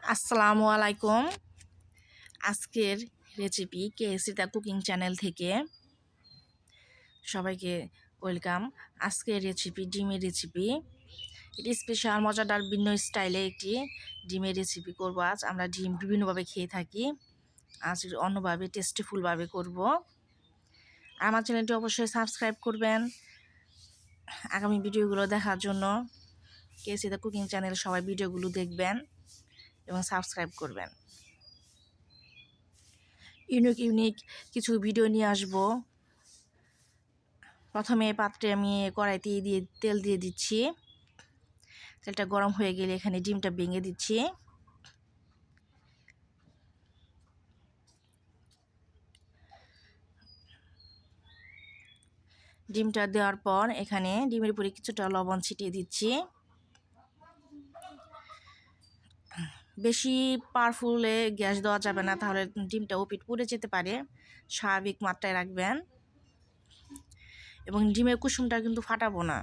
আসসালামু আলাইকুম। আজকের recipe KEC the cooking channel থেকে সবাইকে ওয়েলকাম। আজকের রেসিপি ডিমের রেসিপি। এটি স্পেশাল মজাদার ভিন্ন স্টাইলে একটি ডিমের রেসিপি করব। আজ আমরা ডিম বিভিন্নভাবে খেয়ে থাকি, আজ অন্যভাবে টেস্টিফুলভাবে করব। আমার চ্যানেলটি অবশ্যই সাবস্ক্রাইব করবেন আগামী ভিডিওগুলো দেখার জন্য। কেএসি দ্য কুকিং চ্যানেল সবাই ভিডিওগুলো দেখবেন এবং সাবস্ক্রাইব করবেন। ইউনিক কিছু ভিডিও নিয়ে আসব। প্রথমে পাত্রে আমি কড়াইতে তেল দিয়ে দিচ্ছি। তেলটা গরম হয়ে গেলে এখানে ডিমটা ভেঙে দিচ্ছি। ডিমটা দেওয়ার পর এখানে ডিমের উপরে কিছুটা লবণ ছিটিয়ে দিচ্ছি। বেশি পাওয়ারফুলে গ্যাস দেওয়া যাবে না, তাহলে ডিমটা ওপিট পুড়ে যেতে পারে। স্বাভাবিক মাত্রায় রাখবেন এবং ডিমের কুসুমটা কিন্তু ফাটাবো না,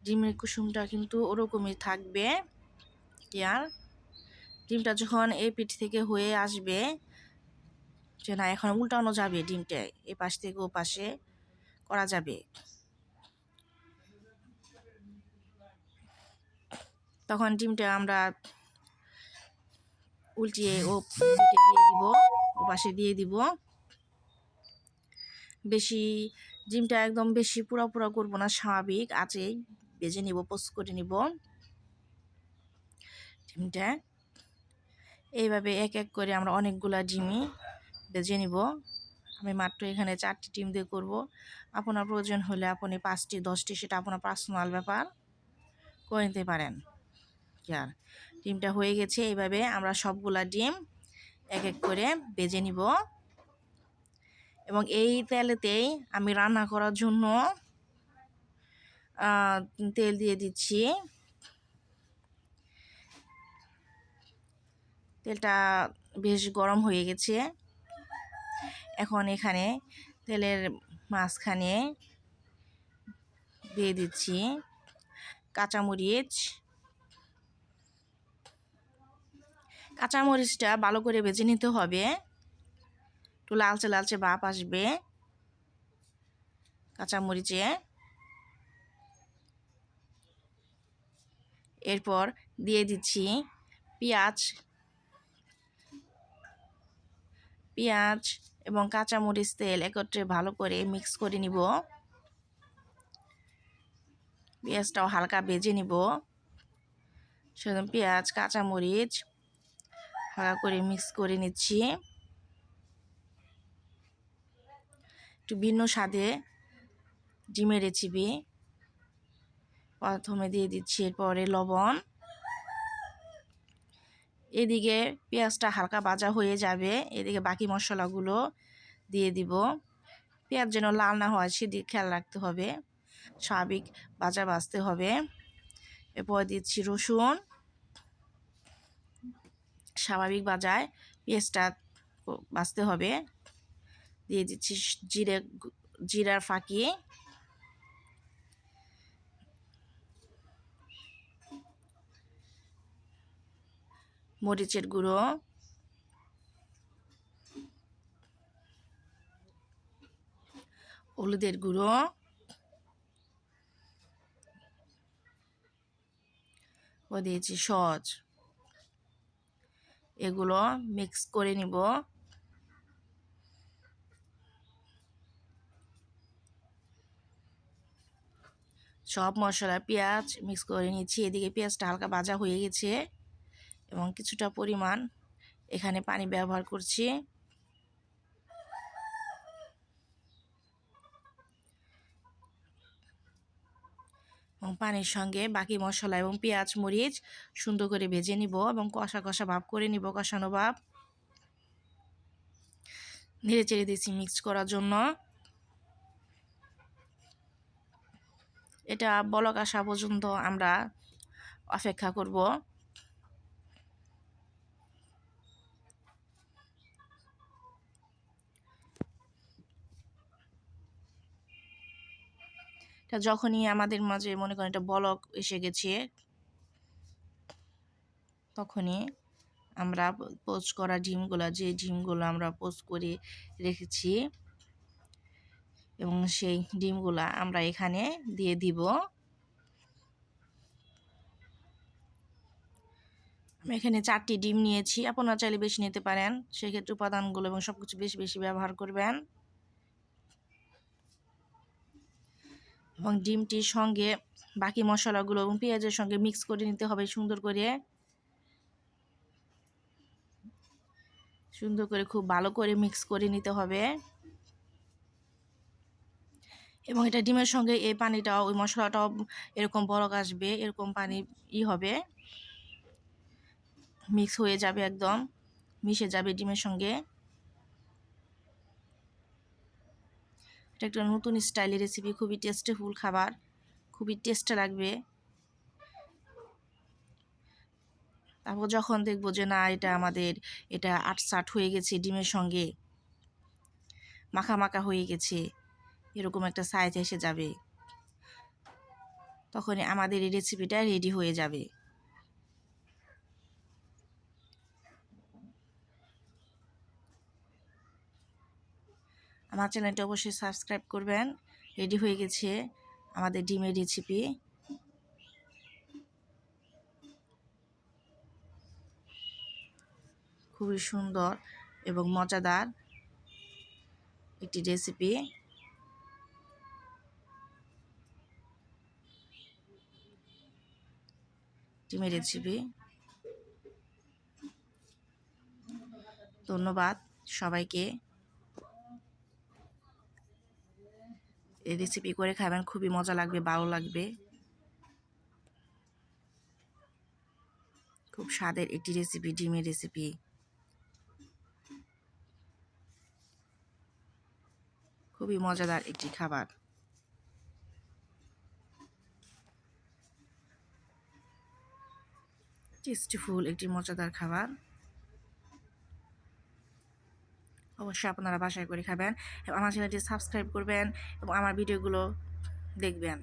ডিমের কুসুমটা কিন্তু ওরকমই থাকবে। আর ডিমটা যখন এই পিঠ থেকে হয়ে আসবে যে না এখন উল্টানো যাবে, ডিমটা এ পাশ থেকে ও পাশে করা যাবে, তখন ডিমটা আমরা উল্টিয়ে ও পিঠে দিয়ে দিব, ও পাশে দিয়ে দিব। বেশি ডিমটা একদম বেশি পুরা করব না, স্বাভাবিক আঁচেই ভেজে নিব, পোস্ট করে নিব ডিমটা। এইভাবে এক এক করে আমরা অনেকগুলা ডিমই ভেজে নিব। আমি মাত্র এখানে 4টি ডিম দিয়ে করব। আপনার প্রয়োজন হলে আপনি 5টি 10টি সেটা আপনার পার্সোনাল ব্যাপার, করে নিতে পারেন। আর ডিমটা হয়ে গেছে। এইভাবে আমরা সবগুলা ডিম এক এক করে ভেজে নিব এবং এই তেলেতেই আমি রান্না করার জন্য তেল দিয়ে দিচ্ছি। তেলটা বেশ গরম হয়ে গেছে। এখন এখানে তেলের মাঝখানে দিয়ে দিচ্ছি কাঁচামরিচ। কাঁচামরিচটা ভালো করে ভেজে নিতে হবে, একটু লালচে লালচে ভাব আসবে কাঁচামরিচে। এরপর দিয়ে দিচ্ছি পেঁয়াজ এবং কাঁচামরিচ তেল একত্রে ভালো করে মিক্স করে নিব। পেঁয়াজটাও হালকা ভেজে নিব। সেজন্য পেঁয়াজ কাঁচামরিচ হালকা করে মিক্স করে নিচ্ছি। একটু ভিন্ন স্বাদে ডিমের রেসিপি। প্রথমে দিয়ে দিচ্ছি এরপরে লবণ। এদিকে পেঁয়াজটা হালকা ভাজা হয়ে যাবে, এদিকে বাকি মশলাগুলো দিয়ে দিব। পেঁয়াজ যেন লাল না হয় সেদিকে খেয়াল রাখতে হবে, স্বাভাবিক ভাজতে হবে। এরপর দিচ্ছি রসুন। স্বাভাবিক ভাজায় পেঁয়াজটা ভাজতে হবে। দিয়ে দিচ্ছি জিরার ফাঁকি, মরিচের গুঁড়ো, হলুদের গুঁড়ো, ও দিয়েছি সস। এগুলো মিক্স করে নিব। সব মশলা পেঁয়াজ মিক্স করে নিচ্ছি। এদিকে পেঁয়াজটা হালকা ভাজা হয়ে গেছে এবং কিছুটা পরিমাণ এখানে পানি ব্যবহার করছি। এবং পানির সঙ্গে বাকি মশলা এবং পেঁয়াজ মরিচ সুন্দর করে ভেজে নিব এবং কষা কষা ভাব করে নিব, কষানো ভাব। নেড়ে চেড়ে দিচ্ছি মিক্স করার জন্য। এটা বলক আসা পর্যন্ত আমরা অপেক্ষা করব। এটা যখনই আমাদের মাঝে মনে করেন এটা বলক এসে গেছে, তখনই আমরা পোস্ট করা ডিমগুলো, যে ডিমগুলো আমরা পোস্ট করে রেখেছি, এবং সেই ডিমগুলা আমরা এখানে দিয়ে দিব। আমি এখানে 4টি ডিম নিয়েছি, আপনারা চাইলে বেশি নিতে পারেন, সেক্ষেত্রে উপাদানগুলো এবং সব কিছু বেশি বেশি ব্যবহার করবেন। এবং ডিমটির সঙ্গে বাকি মশলাগুলো এবং পেঁয়াজের সঙ্গে মিক্স করে নিতে হবে সুন্দর করে, খুব ভালো করে মিক্স করে নিতে হবে। এবং এটা ডিমের সঙ্গে এই পানিটাও, ওই মশলাটাও এরকম বলক আসবে, এরকম পানি হবে, মিক্স হয়ে যাবে, একদম মিশে যাবে ডিমের সঙ্গে। এটা একটা নতুন স্টাইলের রেসিপি, খুবই টেস্টিফুল খাবার, খুবই টেস্ট লাগবে। তারপর যখন দেখবো যে না এটা আটসাট হয়ে গেছে, ডিমের সঙ্গে মাখা মাখা হয়ে গেছে, এরকম একটা সাইজ এসে যাবে, তখনই আমাদের এই রেসিপিটা রেডি হয়ে যাবে। আমার চ্যানেলটা অবশ্যই সাবস্ক্রাইব করবেন। রেডি হয়ে গেছে আমাদের ডিমের রেসিপি। খুবই সুন্দর এবং মজাদার একটি রেসিপি। ডিমের রেসিপি। ধন্যবাদ সবাইকে। এই রেসিপি করে খাবেন, খুবই মজা লাগবে, ভালো লাগবে। খুব স্বাদের একটি রেসিপি, ডিমের রেসিপি। খুবই মজাদার একটি খাবার। টেস্টিফুল একটি মজাদার খাবার। অবশ্যই আপনারা বাসায় করে খাবেন এবং আমার চ্যানেলটি সাবস্ক্রাইব করবেন এবং আমার ভিডিওগুলো দেখবেন।